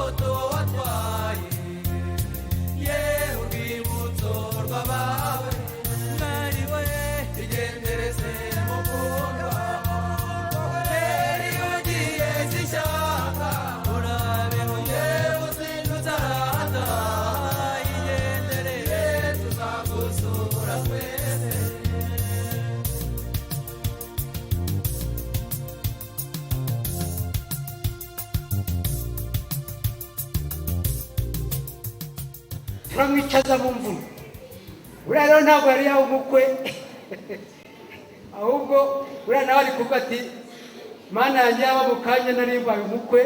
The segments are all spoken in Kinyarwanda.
moto watwaye yewe urwibutso rw'abawe mwari we igendereze mukundwa iyo ugiye zishyaka urabeho yewe uzindutse arahata igendereye tuzagusura twese turamwicaza mu mvuno buriya rero ntabwo yari yawe umukwe ahubwo buriya nawe ari kuvuga ati mana yanjye yaba mu kanya nari mbaye umukwe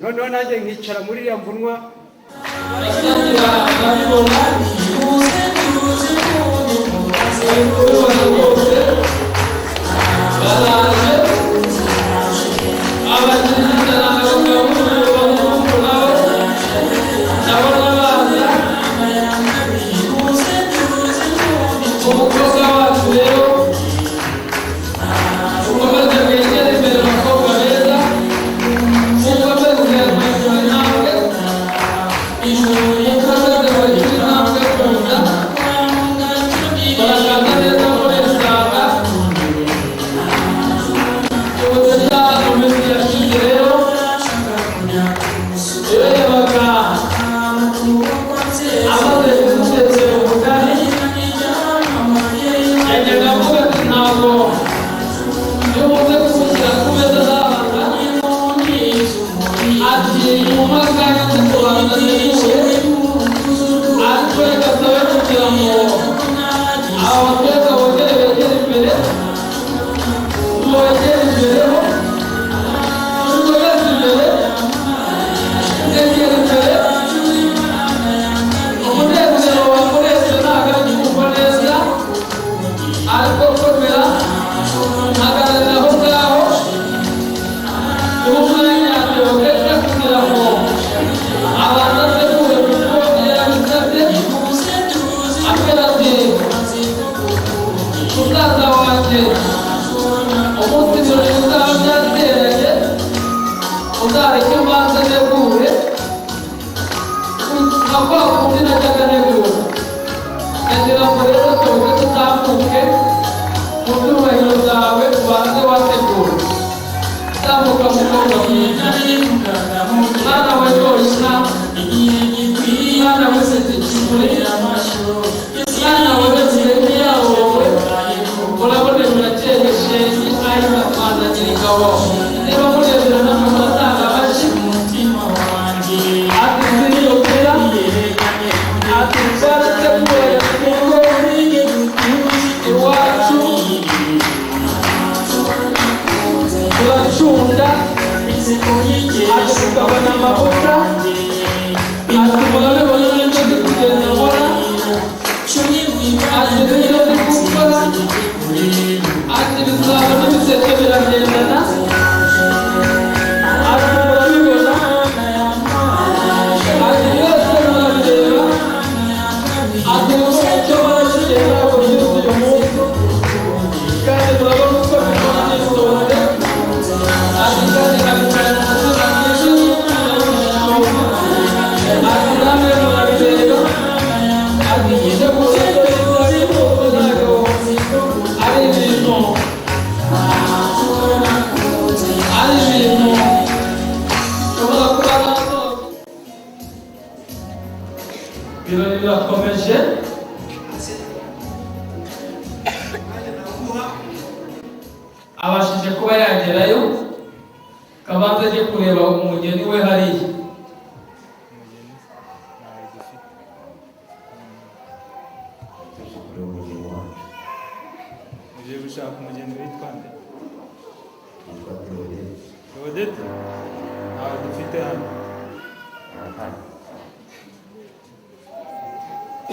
noneho nanjye nkicara muri iriya mvunwa abashije kuba yagerayo kabanza aje kureba umugeni we hariya ugiye gushaka umugeni witwa nde? Theodeta? Ntawe dufite hano.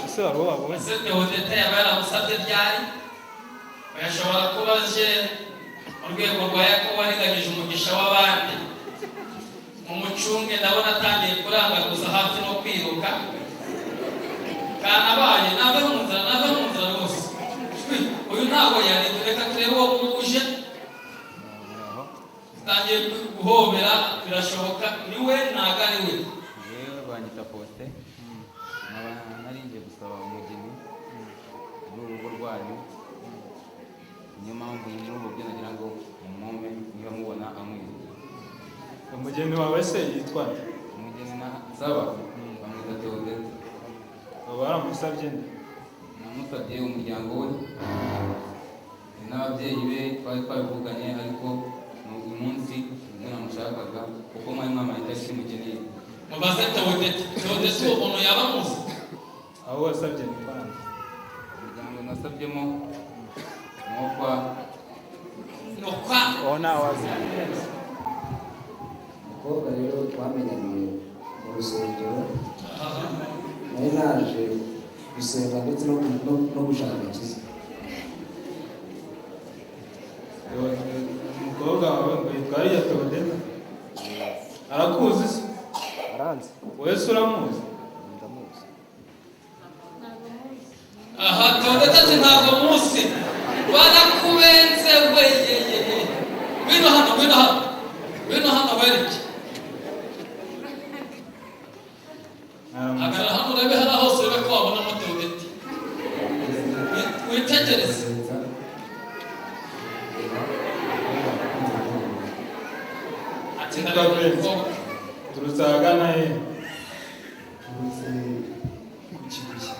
Ese wari wabonye? ese Theodeta yaba yaramusabye ryari yashobora kuba aje mu rwego rwa Yakobo ariganyije umugisha w'abandi mu mucunge ndabona atangiye kurangaguza hafi no kwiruka kanabaye nava mu nzira rwose uyu ntabwo yari reka turebe uwo uje tangiye guhobera birashoboka niwe nagari we. Yewe banyita Faustin. Narinje gusaba umugeni n'urugo rwanyu. Niyo mpamvu n'ubu byo nagira ngo mumume niba mubona amwiza. Umugeni wawe se yitwa nde? Umugeni na saba bamwita Theodeta. Baramusabye nde? Namusabye umuryango we n'ababyeyi be twari twabivuganye, ariko uyu munsi ubwo namushakaga kuko mwari mwamaye itariki mukeneye. Mubaze Theodeta umuntu yaba muzi. Aho wasabye ni kwa nde? Umuryango nasabyemo nokwa Ona wazi. Umukobwa rero twamenyaniye mu rusengero, nari naje gusenga ndetse no gushaka agakiza. Umukobwa wawe ngo yitwa Theodeta? Arakuzi se? Aranzi? Wese uramuzi? Ndamuzi. Aha, Theodeta ati ntabwo muzi. Barakubenze weyeyeye. Wino hano wereke. Agara hano urebe hano hose urebe ko wabonamo Theodeta. Witegereze. Ati Twabenze. Turutse ahagana he? Turutse ku Kibuye.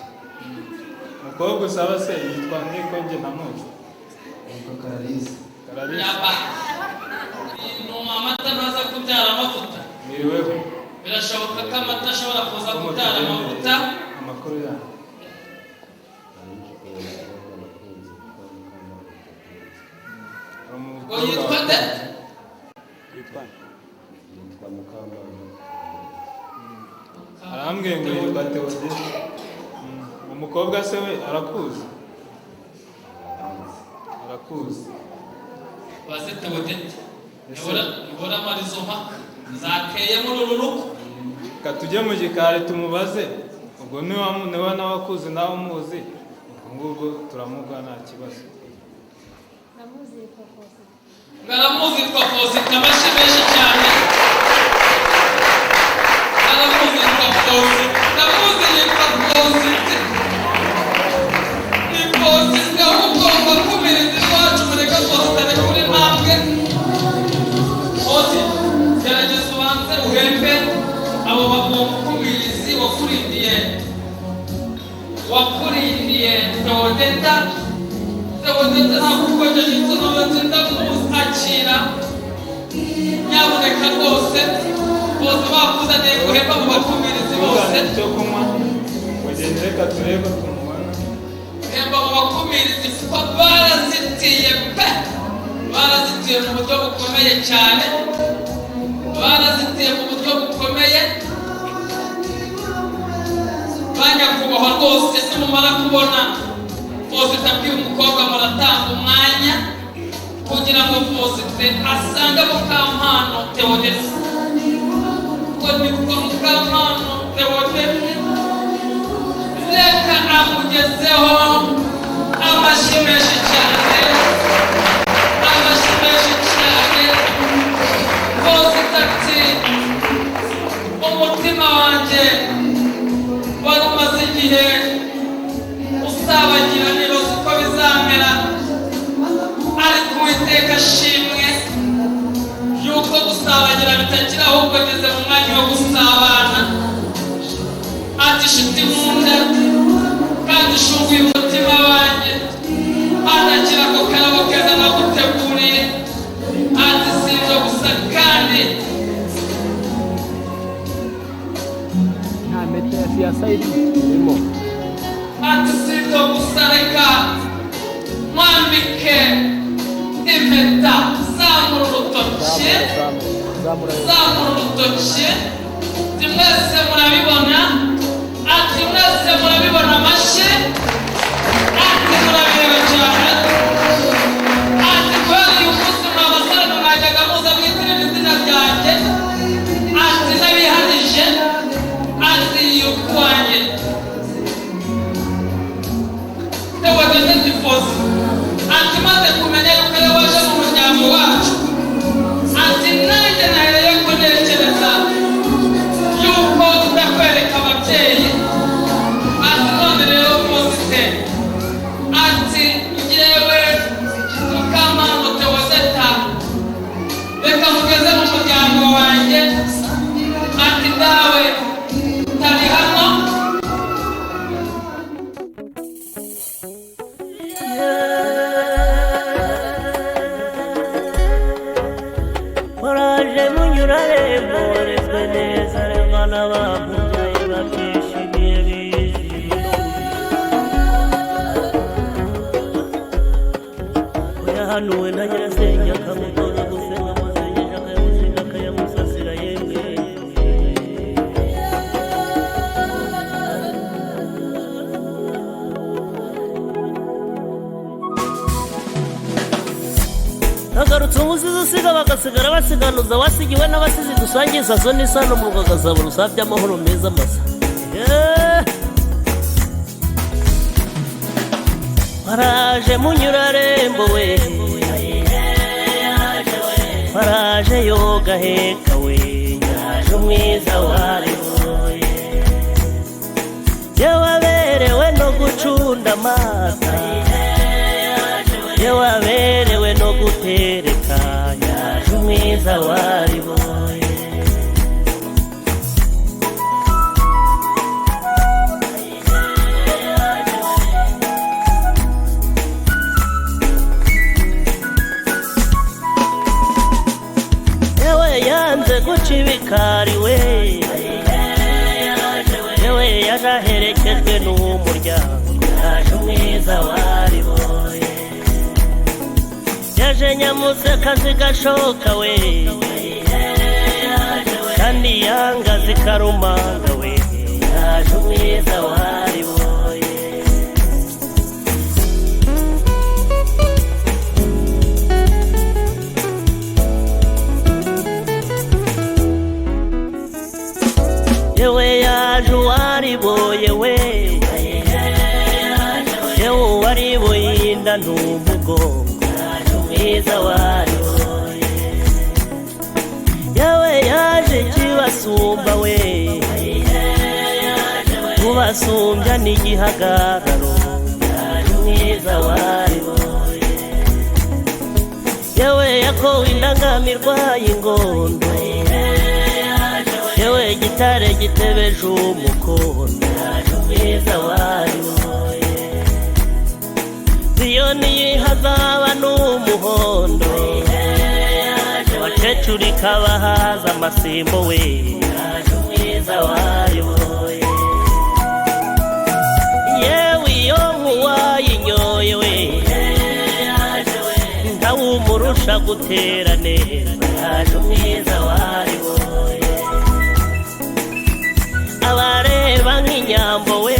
Umukobwa usaba se yitwa nde ko njye ntamuzi? Yitwa Kararisi. Kararisi. Yaba. Inuma amata ntaza kubyara amavuta. Miriweho. Birashoboka ko amata ashobora kuza kubyara amavuta. Amakuru yawe. Ngo yitwa nde? Yitwa Mukamana. arambwiye ngo yitwa Theodeta. Umukobwa se we arakuzi? Arakuzi. Baze Theodeta. Nibura marizo mpaka. Zakeye muri uru rugo. Katujye mu gikari tumubaze. Ubwo niba nawe akuzi nawe umuzi, ubwo turamuga nta kibazo. Ngaramuzi kwa Faustin amashyi menshi cyane. Ngaramuzi kwa Faustin. Ngaramuzi kwa Faustin. Ni Faustin ngahugomba kumiriza iwacu mureka Faustin kuri ntambwe. Faustin, gerageza ubanze uhembe abo bakumirizi wakurindiye Theodeta. Theodeta ntabwo ukojeje inzono batenda kumusakira. Nyaboneka rwose bose bakuzaniye guhemba mu bakumirizi bose. Cyo kunywa mugende reka turebe tumubona. Hemba mu bakumirizi kuko barazitiye pe. Barazitiye mu buryo bukomeye cyane. Barazitiye mu buryo bukomeye. Banyakubahwa rwose nimumara kubona Faustin abwira umukobwa muratanga umwanya kugira ngo Faustin asange Mukampano Theodeta. Ngo ni kuko Mukampano Theodeta reka amugezeho amashyi menshi cyane. Amashyi menshi cyane. Faustin ati umutima wanjye wari umaze igihe usabagira nibaza uko bizamera, ariko Uwiteka ashimwe yuko gusabagira bitakira ahubwo ageze mu mwanya wo gusabana. Ati shiti nkunda kandi ushunguye umutima wanjye, atakira ako karabo keza naguteguriye. Ati si ibyo gusa kandi ati si ibyo gusa reka mwambike impeta. Zamura urutoki. Zamura urutoki. Ati mwese murabibona. Ati mwese murabibona amashyi. Ati murabireba cyane. Ati kubera uyu munsi mwa basore mwajyaga muza mwitirira izina ryanjye. Ati nabihanije. Ati yukwanjye. Theodeta ati Faustin. Ati maze kumenya yuko waje mu muryango wacu. Ati nanjye nahereye ko rurembo warezwe neza rerwa n'abamubyaye babyishimiye bizihiro ko yahanuwe na nyirasenge akamutoza gusenga amasengesho akayamusenga akayamusasira yemwe hagarutse umusizi usiga bagasigara basiganuza wasigiwe n'abasizi dusangiye isaso n'isano mu rwagasabo rusabye amahoro meza masa waraje munyurarembo we waraje yoga heka we yaje umwiza wariboye yewaberewe no gucunda amata yewaberewe no gutereka yaje umwiza wariboye yewe yanze guca ibikari we yewe yaje aherekejwe n'umuryango yaje umwiza wariboye yaje nyamuseka zigashoka we kandi yanga zikarumanga we yaje umwiza wariboye yewe yaje uwariboye we yewe uwariboye inda n'umugongo mwiza wariboye yawe yaje kibasumba we kubasumbya n'igihagararo yaje mwiza wariboye yewe yakowe indangamirwa y'ingondo yewe gitare gitebeje umukondo yaje mwiza wariboye ziyoni yihazaba n'umuhondo abakecuru ikabahaza amasimbo we yaje umwiza wariboye yewe iyo nkuwayinyoye we ntawumurusha gutera neza yaje umwiza wariboye abareba nk'inyambo we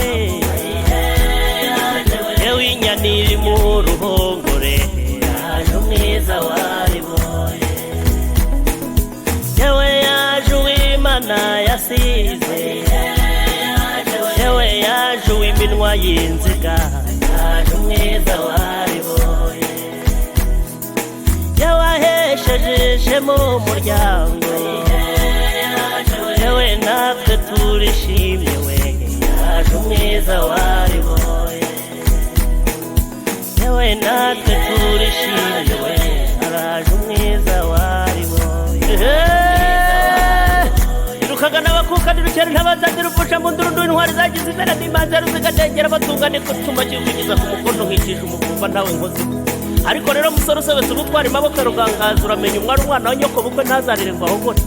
yewe inyana iri mu ruhongore yaje umwiza wariboye yewe yaje uw'Imana yasize yewe yaje uw'iminwa y'inziga yaje umwiza wariboye yewe ahesheje ishema umuryango yewe natwe turishimye we yaje umwiza wariboye yewe natwe turishimye we araje umwiza wariboye irukaga n'abakuka nirukera ntabazandira upfusha mu ndurundu intwari zagize imena n'imanza ruzigadengera batungane ko tuma kikugeza ku mukondo nkicisha umuvumba ntawe nkozi ariko rero musore usobetse ubutwara amaboko rugangaza uramenya umwari umwana wa nyoko bukwe ntazarire ngo ahogore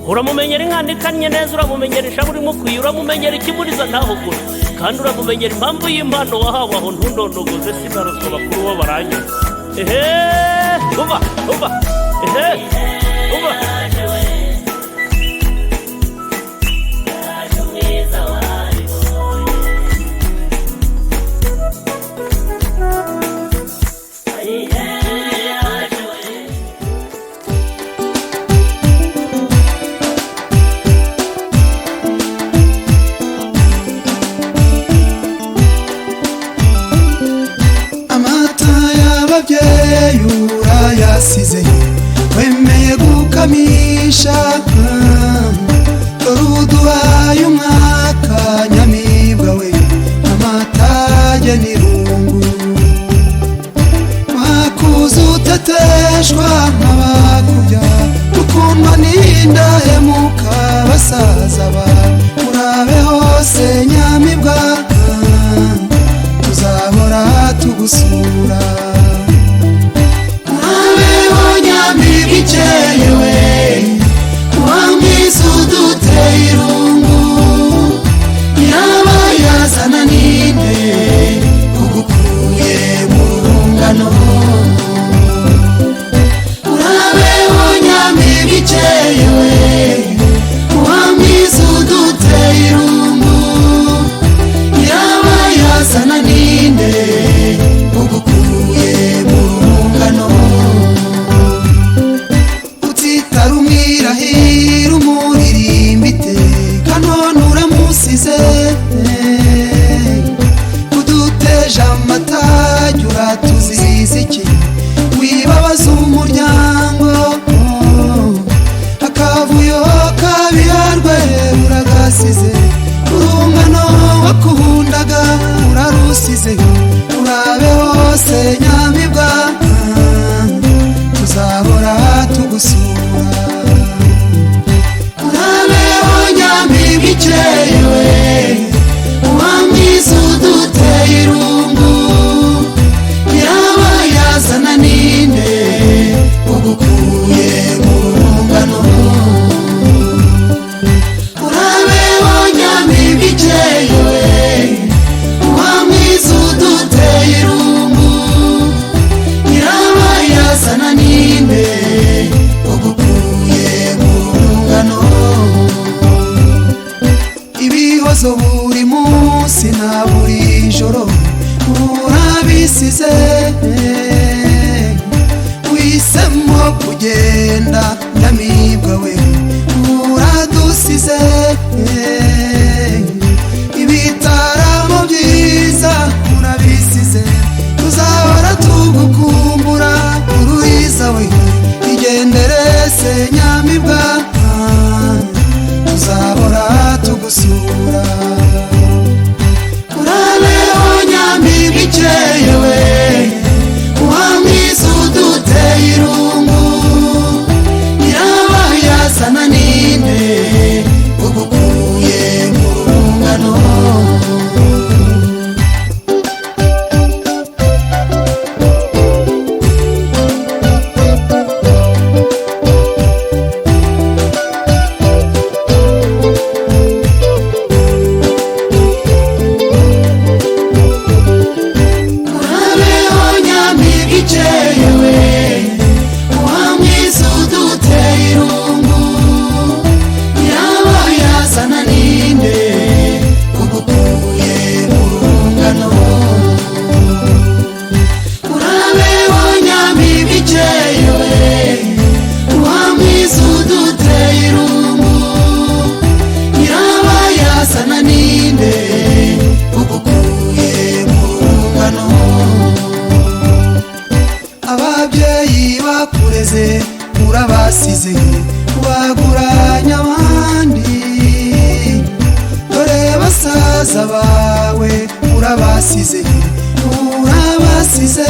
uramumenyera inkanda ikannye neza uramumenyera ishabu urimo ukwiye uramumenyera ikimuriza ntahogore kandi uramumenyera impamvu y'impano wahawe aho ntundondogoze sinarozwa bakuru bo baranyura uba uba uba yasize wemeye gukamisha uduhaye umwaka nyamibwa we amatage n'irungu wakuze uteteshwa nk'abakubya ukundwa n'indahemuka basaza ba urabe hose nyamibwa tuzahora tugusura ikeye we wamwe urabasize urungano wakundaga urarusize urabe hose nyamibwa tuzahora tugusura urabeho nyamibwa ikeyewe uwamwiza uduteye irungu yaba yazana ninde ugukuye mu rungano urabeho nyamibwa ikeyewe uwamwiza uduteye irungu yaba yazana ninde ugukuye mu rungano ibihozo buri munsi na buri joro urabisize wisemo kugenda nyamibwa we uradusize ibitaramo byiza urabisize tuzahora tugukumbura ururiza we igendere se nyamibwa tuzahora tugusura urabeho nyamibwa ikeyewe uwamwiza uduteye irungu yaba yazana ninde ugukuye mu rungano urabeho nyamibwa ikeyewe uwamwiza uduteye irungu yaba yazana ninde ugukuye mu rungano urabeho nyamibwa ikeyewe uwamwiza uduteye irungu yaba yazana ninde ugukuye mu rungano ababyeyi bakureze urabasize ubaguranya abandi dore basaza bawe urabasize urabasize